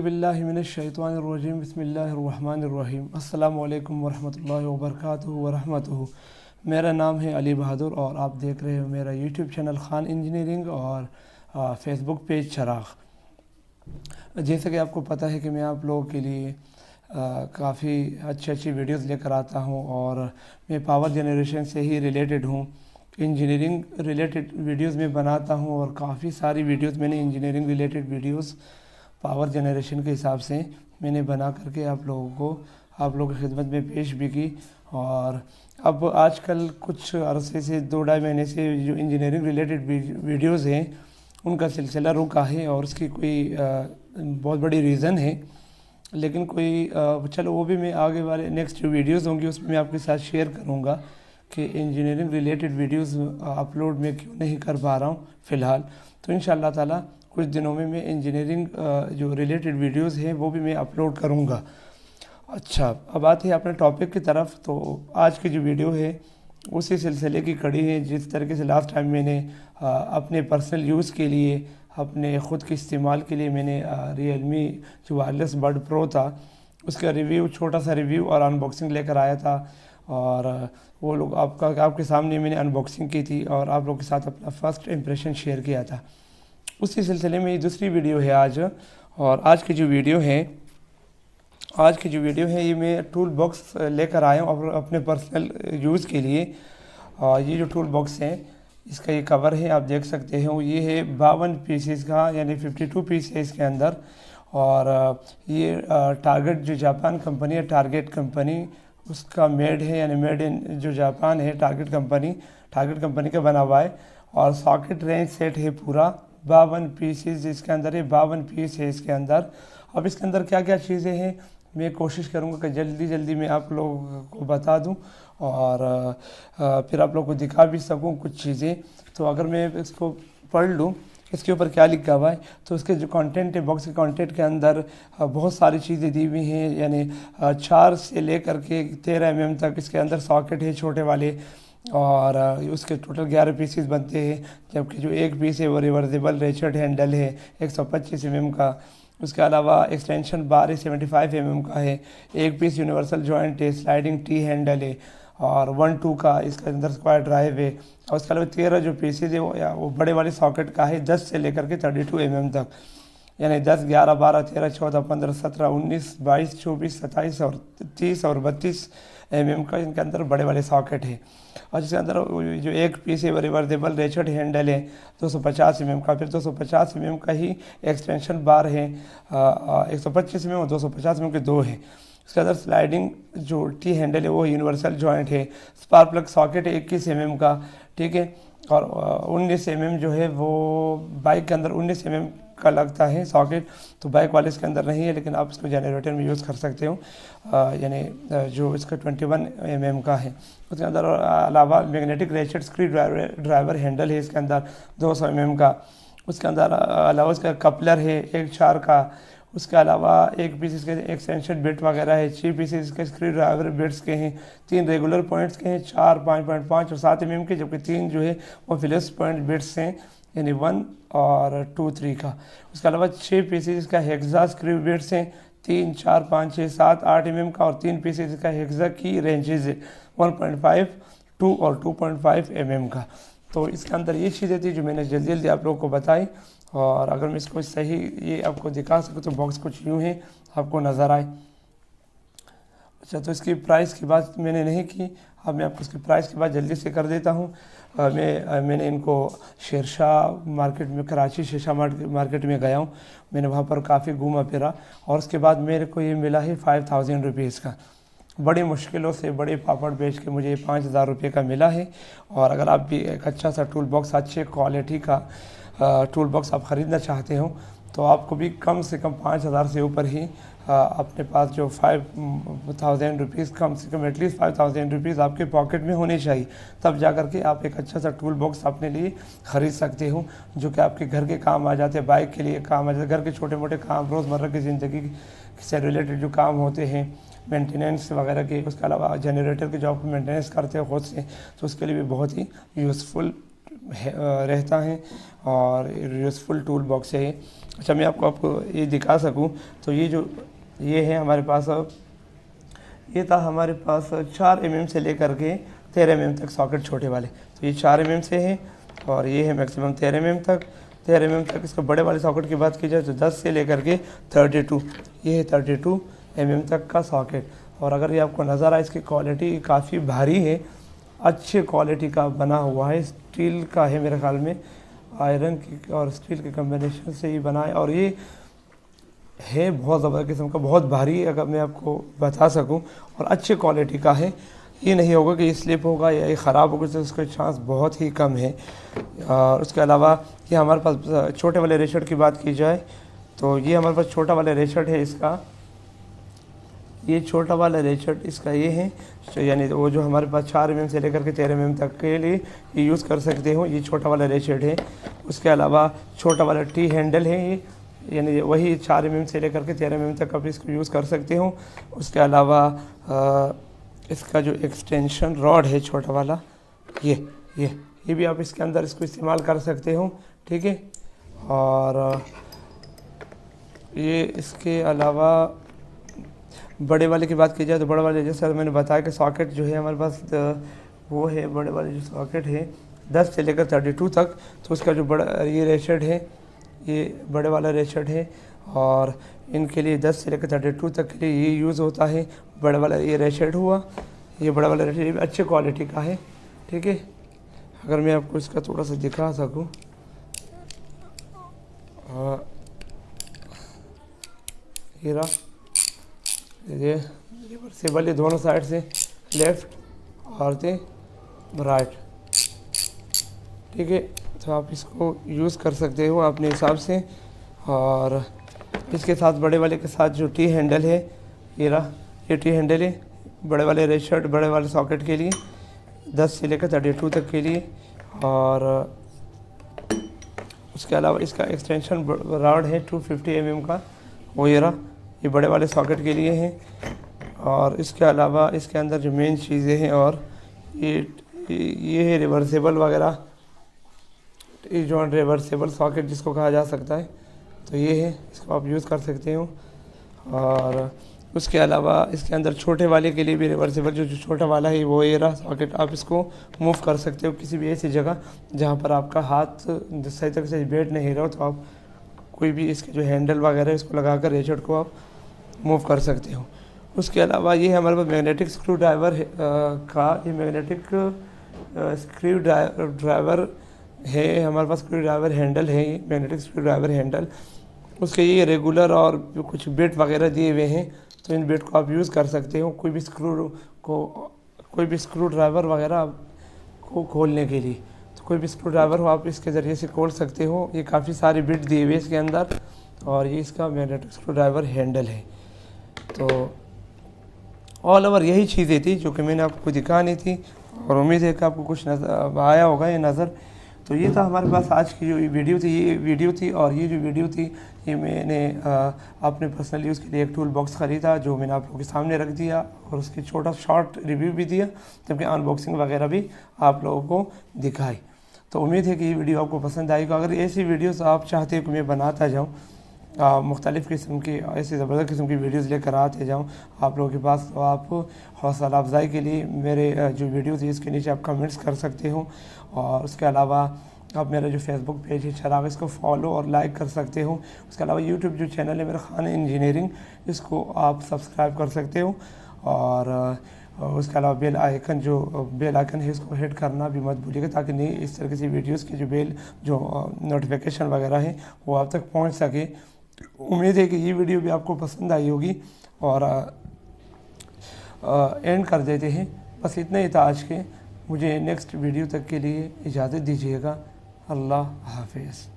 बिल्लाहिमिनश्शैतानिर्रजीम बिस्मिल्लाहिर्रहमानिर्रहीम अस्सलामु अलैकुम वरहमतुल्लाहि वबरकातुहू वरहमतुहू। मेरा नाम है अली बहादुर और आप देख रहे हो मेरा यूट्यूब चैनल खान इंजीनियरिंग और फेसबुक पेज चराग। जैसे कि आपको पता है कि मैं आप लोगों के लिए काफ़ी अच्छी वीडियोस लेकर आता हूं और मैं पावर जनरेशन से ही रिलेटेड हूं। इंजीनियरिंग रिलेटेड वीडियोस में बनाता हूं और काफ़ी सारी वीडियोस मैंने engineering related videos power generation के हिसाब से मैंने बना करके आप लोगों की खिदमत में पेश भी की। और अब आजकल कुछ अरसे से 2-2.5 महीने से जो इंजीनियरिंग रिलेटेड वीडियोस हैं उनका सिलसिला रुका है और उसकी कोई बहुत बड़ी रीज़न है, लेकिन चलो वो भी मैं आगे वाले नेक्स्ट जो वीडियोस होंगी उसमें मैं आपके साथ शेयर करूंगा कि इंजीनियरिंग रिलेटेड वीडियोस अपलोड मैं क्यों नहीं कर पा रहा हूँ फ़िलहाल। तो इंशाअल्लाह ताला कुछ दिनों में मैं इंजीनियरिंग जो रिलेटेड वीडियोस हैं वो भी मैं अपलोड करूंगा। अच्छा, अब आते हैं अपने टॉपिक की तरफ। तो आज की जो वीडियो है उसी सिलसिले की कड़ी है। जिस तरीके से लास्ट टाइम मैंने अपने पर्सनल यूज़ के लिए, अपने ख़ुद के इस्तेमाल के लिए मैंने रियलमी जो वायरलेस बड प्रो था उसका रिव्यू, छोटा सा रिव्यू और अनबॉक्सिंग लेकर आया था और वो लोग आपके सामने मैंने अनबॉक्सिंग की थी और आप लोगों के साथ अपना फ़र्स्ट इम्प्रेशन शेयर किया था। उसी सिलसिले में ये दूसरी वीडियो है आज। और आज की जो वीडियो है ये मैं टूल बॉक्स लेकर आया हूँ और अपने पर्सनल यूज़ के लिए। और ये जो टूल बॉक्स है इसका ये कवर है, आप देख सकते हो। ये है 52 पीसेस का, यानी 52 पीस है इसके अंदर। और ये टारगेट जो जापान कंपनी है, टारगेट कंपनी उसका मेड है, यानी मेड इन जो जापान है, टारगेट कंपनी का बना हुआ है। और सॉकेट रेंज सेट है पूरा 52 पीसेस इसके अंदर है, 52 पीस है इसके अंदर। अब इसके अंदर क्या क्या चीज़ें हैं मैं कोशिश करूंगा कि जल्दी मैं आप लोगों को बता दूं और फिर आप लोगों को दिखा भी सकूं कुछ चीज़ें। तो अगर मैं इसको पढ़ लूं इसके ऊपर क्या लिखा हुआ है, तो इसके जो कंटेंट है, बॉक्स के कंटेंट के अंदर बहुत सारी चीज़ें दी हुई हैं। यानी 4 से लेकर के 13 mm तक इसके अंदर सॉकेट है छोटे वाले और उसके टोटल 11 पीसेस बनते हैं। जबकि जो एक पीस है वो रिवर्सेबल रेचेट हैंडल है 125 mm का। उसके अलावा एक्सटेंशन बार है 75 mm का है। एक पीस यूनिवर्सल जॉइंट है, स्लाइडिंग टी हैंडल है और 1-2 का इसके अंदर स्क्वायर ड्राइव है। और उसके अलावा 13 जो पीसेज है वो बड़े वाले सॉकेट का है 10 से लेकर के 32 mm तक, यानी 10, 11, 12, 13, 14, 15, 17, 19, 22, 24, 27 और 30 और 32 mm का इनके अंदर बड़े वाले सॉकेट है। और जिसके अंदर जो एक पीस है वो रिवर्सेबल रेचेट हैंडल है 250 mm का। फिर 250 mm का ही एक्सटेंशन बार है 125 mm और 250 mm के दो है। उसके अंदर स्लाइडिंग जो टी हैंडल है वो यूनिवर्सल जॉइंट है। स्पार्क प्लग सॉकेट है 21 mm का, ठीक है। और 19 mm जो है वो बाइक के अंदर 19 mm का लगता है सॉकेट, तो बाइक वाले इसके अंदर नहीं है, लेकिन आप इसको जनरेटर में यूज़ कर सकते हो। यानी जो इसका 21 mm का है। उसके अंदर अलावा magnetic ratchet screw driver handle है इसके अंदर 200 mm का। उसके अंदर अलावा इसका कपलर है 1/4 का। उसके अलावा एक पीस इसके एक्सटेंशन बिट वगैरह है, 6 पीसेस इसके स्क्रू ड्राइवर बिट्स के हैं, 3 रेगुलर पॉइंट्स के हैं, 4 5.5 और 7 mm के, जबकि 3 जो है वो फिलिप्स पॉइंट बिट्स हैं, यानी 1 और 2, 3 का। उसके अलावा 6 पीसेस इसका हेक्सा स्क्रू बिट्स हैं, 3, 4, 5, 6, 7, 8 mm का। और 3 पीसेस इसका हेक्सा की रेंजेस है 1.5, 2 और 2.5 mm का। तो इसके अंदर ये चीज़ें थी जो मैंने जल्दी आप लोगों को बताई। और अगर मैं इसको सही ये आपको दिखा सकूँ तो बॉक्स कुछ यूँ है आपको नज़र आए। अच्छा, तो इसकी प्राइस की बात मैंने नहीं की, अब मैं आपको इसकी प्राइस की बात जल्दी से कर देता हूँ। मैंने इनको शेरशाह मार्केट में, कराची शेरशाह मार्केट में गया हूँ, मैंने वहाँ पर काफ़ी घूमा फिरा और उसके बाद मेरे को ये मिला है 5000 रुपीज़ का। बड़ी मुश्किलों से बड़े पापड़ बेच के मुझे 5000 रुपये का मिला है। और अगर आप भी एक अच्छा सा टूल बॉक्स, अच्छे क्वालिटी का टूल बॉक्स आप ख़रीदना चाहते हो तो आपको भी कम से कम 5000 से ऊपर ही अपने पास जो 5000 रुपीज़, कम से कम एटलीस्ट 5000 रुपीज़ आपके पॉकेट में होने चाहिए, तब जा कर के आप एक अच्छा सा टूल बॉक्स अपने लिए ख़रीद सकते हो जो कि आपके घर के काम आ जाते हैं, बाइक के लिए काम आ जाते हैं, घर के छोटे मोटे काम, रोज़मर्रा की ज़िंदगी से रिलेटेड जो काम होते हैं, मेंटेनेंस वगैरह के। उसके अलावा जनरेटर के जो आप मेंटेनेंस करते हो खुद से, तो उसके लिए भी बहुत ही यूज़फुल रहता है और यूज़फुल टूल बॉक्स है। अच्छा मैं आपको ये दिखा सकूं तो ये है हमारे पास, ये था हमारे पास 4 mm से लेकर के 13 mm तक सॉकेट छोटे वाले। तो ये 4 mm से है और ये है मैक्सिमम 13 mm तक। 13 mm तक इसका बड़े वाले सॉकेट की बात की जाए तो 10 से लेकर के 32, ये है 32 mm तक का सॉकेट। और अगर ये आपको नज़र आए, इसकी क्वालिटी काफ़ी भारी है, अच्छे क्वालिटी का बना हुआ है, स्टील का है मेरे ख्याल में, आयरन की और स्टील के कम्बिनेशन से ही बना है। और ये है बहुत ज़बरदस्त किस्म का, बहुत भारी अगर मैं आपको बता सकूं, और अच्छे क्वालिटी का है। ये नहीं होगा कि ये स्लिप होगा या ये ख़राब होगा, तो उसका चांस बहुत ही कम है। और उसके अलावा ये हमारे पास छोटे वाले रेशर की बात की जाए तो ये हमारे पास छोटा वाला रेशर है इसका, ये छोटा वाला रेशर इसका ये है, यानी वो जो हमारे पास 4 mm से लेकर के 13 mm तक के लिए ये यूज़ कर सकते हो, ये छोटा वाला रेशर है। उसके अलावा छोटा वाला टी हैंडल है ये, यानी वही 4 mm से लेकर के 13 mm तक आप इसको यूज़ कर सकते हो। उसके अलावा इसका जो एक्सटेंशन रॉड है छोटा वाला, ये भी आप इसके अंदर इसको इस्तेमाल कर सकते हो, ठीक है। और ये इसके अलावा बड़े वाले की बात की जाए तो बड़े वाले जैसे मैंने बताया कि सॉकेट जो है हमारे पास वो है, बड़े वाले जो सॉकेट है 10 से लेकर 32 तक। तो उसका जो बड़ा ये रेशर है, ये बड़े वाला रेशर है और इनके लिए 10 से लेकर 32 तक के लिए ये यूज़ होता है। बड़े वाला ये रेशर हुआ, ये बड़ा वाला रेशर, ये भी अच्छे क्वालिटी का है, ठीक है। अगर मैं आपको इसका थोड़ा सा दिखा सकूँ, ये रहा, ये रिवर्सेबल है दोनों साइड से, लेफ़्ट और राइट, ठीक है। तो आप इसको यूज़ कर सकते हो अपने हिसाब से। और इसके साथ बड़े वाले के साथ जो टी हैंडल है, ये रहा, ये टी हैंडल है बड़े वाले रेशर, बड़े वाले सॉकेट के लिए 10 से लेकर 32 तक के लिए। और उसके अलावा इसका एक्सटेंशन रॉड है 250 mm का, वो ये रहा, ये बड़े वाले सॉकेट के लिए है। और इसके अलावा इसके अंदर जो मेन चीज़ें हैं, और ये है रिवर्सेबल वगैरह, ये जो रिवर्सेबल सॉकेट जिसको कहा जा सकता है, तो ये है, इसको आप यूज़ कर सकते हो। और उसके अलावा इसके अंदर छोटे वाले के लिए भी रिवर्सेबल जो छोटा वाला है वो ये रहा सॉकेट, आप इसको मूव कर सकते हो किसी भी ऐसी जगह जहाँ पर आपका हाथ सही तरह से बैठ नहीं रहा हो, तो आप कोई भी इसके जो हैंडल वगैरह इसको लगाकर रेशर को आप मूव कर सकते हो। उसके अलावा ये हमारे पास मैग्नेटिक स्क्रू ड्राइवर का, ये मैग्नेटिक स्क्रू ड्राइवर है हमारे पास, स्क्रू ड्राइवर हैंडल है, ये मैग्नेटिक स्क्रू ड्राइवर हैंडल। उसके ये रेगुलर और कुछ बेट वगैरह दिए हुए हैं, तो इन बेट को आप यूज़ कर सकते हो कोई भी स्क्रू ड्राइवर वगैरह को खोलने के लिए। तो कोई भी स्क्रू ड्राइवर हो आप इसके ज़रिए से खोल सकते हो। ये काफ़ी सारे बिट दिए हुए इसके अंदर, और ये इसका मैग्नेटिक स्क्रू ड्राइवर हैंडल है। तो ऑल ओवर यही चीज़ें थी जो कि मैंने आपको दिखानी थी, और उम्मीद है कि आपको कुछ नज़र आया होगा ये नज़र। तो ये था हमारे पास आज की जो वीडियो थी, ये वीडियो थी, और ये जो वीडियो थी ये मैंने अपने पर्सनल यूज़ के लिए एक टूल बॉक्स ख़रीदा जो मैंने आप लोगों के सामने रख दिया, और उसकी छोटा शॉर्ट रिव्यू भी दिया, जबकि अनबॉक्सिंग वगैरह भी आप लोगों को दिखाई। तो उम्मीद है कि ये वीडियो आपको पसंद आएगा। अगर ऐसी वीडियोस आप चाहते हो कि मैं बनाता जाऊँ, मुख्तलिफ़ किस्म की ऐसी ज़बरदस्त किस्म की वीडियोस लेकर आते जाऊँ आप लोगों के पास, तो आप हौसला अफजाई के लिए मेरे जो वीडियोस है इसके नीचे आप कमेंट्स कर सकते हो। और उसके अलावा आप मेरा जो फेसबुक पेज है चिराग, इसको फॉलो और लाइक कर सकते हो। उसके अलावा यूट्यूब जो चैनल है मेरा खान इंजीनियरिंग, इसको आप सब्सक्राइब कर सकते हो। और उसके अलावा बेल आइकन है इसको हिट करना भी मत भूलिएगा, ताकि नई इस तरह की वीडियोस की जो नोटिफिकेशन वगैरह है वो आप तक पहुंच सके। उम्मीद है कि ये वीडियो भी आपको पसंद आई होगी। और एंड कर देते हैं, बस इतना ही था आज के। मुझे नेक्स्ट वीडियो तक के लिए इजाज़त दीजिएगा। अल्लाह हाफिज़।